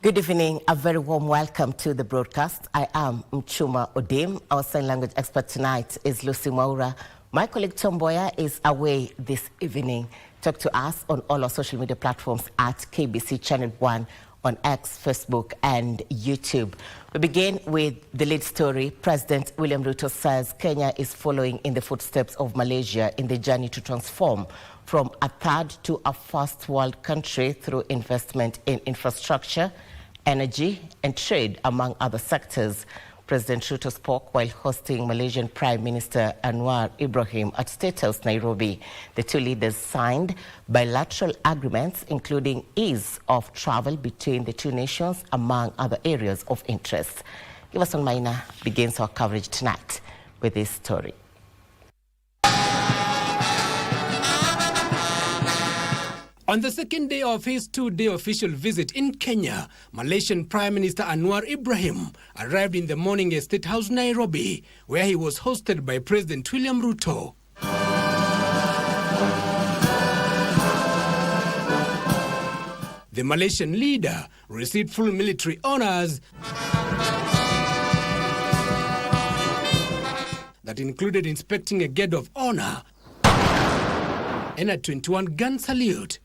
Good evening, a very warm welcome to the broadcast. I am Mchuma Odim. Our sign language expert tonight is Lucy Maura. My colleague Tom Boya is away this evening. Talk to us on all our social media platforms at KBC Channel 1 on X, Facebook and YouTube. We begin with the lead story. President William Ruto says Kenya is following in the footsteps of Malaysia in the journey to transform from a third to a first world country through investment in infrastructure, energy and trade, among other sectors. President Ruto spoke while hosting Malaysian Prime Minister Anwar Ibrahim at State House, Nairobi. The two leaders signed bilateral agreements, including ease of travel between the two nations, among other areas of interest. Giverson Maina begins our coverage tonight with this story. On the second day of his two-day official visit in Kenya, Malaysian Prime Minister Anwar Ibrahim arrived in the morning at State House, Nairobi, where he was hosted by President William Ruto. The Malaysian leader received full military honors that included inspecting a guard of honor and a 21-gun salute.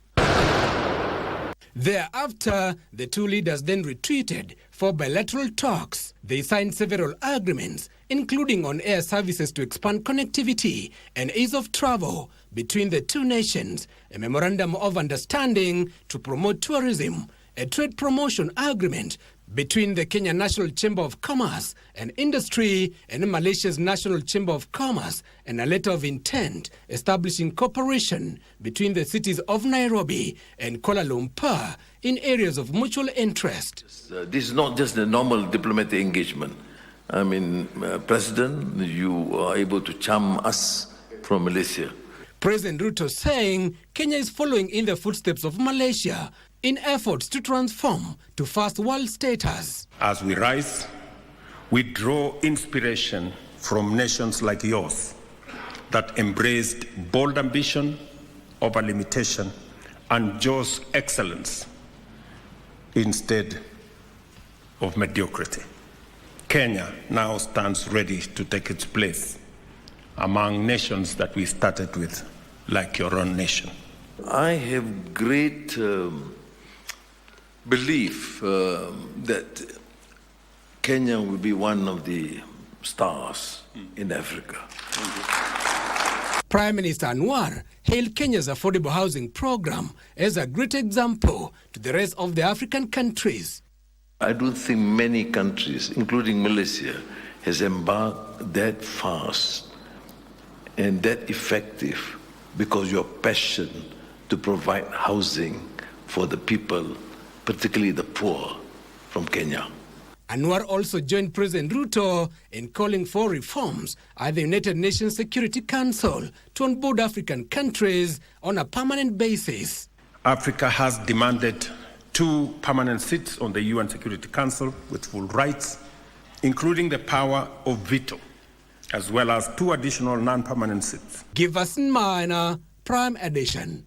Thereafter, the two leaders then retreated for bilateral talks. They signed several agreements, including on air services to expand connectivity and ease of travel between the two nations, a memorandum of understanding to promote tourism, a trade promotion agreement between the Kenya National Chamber of Commerce and Industry and Malaysia's National Chamber of Commerce, and a letter of intent establishing cooperation between the cities of Nairobi and Kuala Lumpur in areas of mutual interest. This is not just a normal diplomatic engagement. I mean, President, you are able to charm us from Malaysia. President Ruto saying Kenya is following in the footsteps of Malaysia in efforts to transform to first world status. As we rise, we draw inspiration from nations like yours that embraced bold ambition over limitation and chose excellence instead of mediocrity. Kenya now stands ready to take its place among nations that we started with, like your own nation. I have great belief that Kenya will be one of the stars in Africa. Prime Minister Anwar hailed Kenya's affordable housing program as a great example to the rest of the African countries. I don't think many countries, including Malaysia, has embarked that fast and that effective because your passion to provide housing for the people, particularly the poor, from Kenya. Anwar also joined President Ruto in calling for reforms at the United Nations Security Council to onboard African countries on a permanent basis. Africa has demanded 2 permanent seats on the UN Security Council with full rights, including the power of veto, as well as 2 additional non-permanent seats. Giverson Maina, Prime Edition.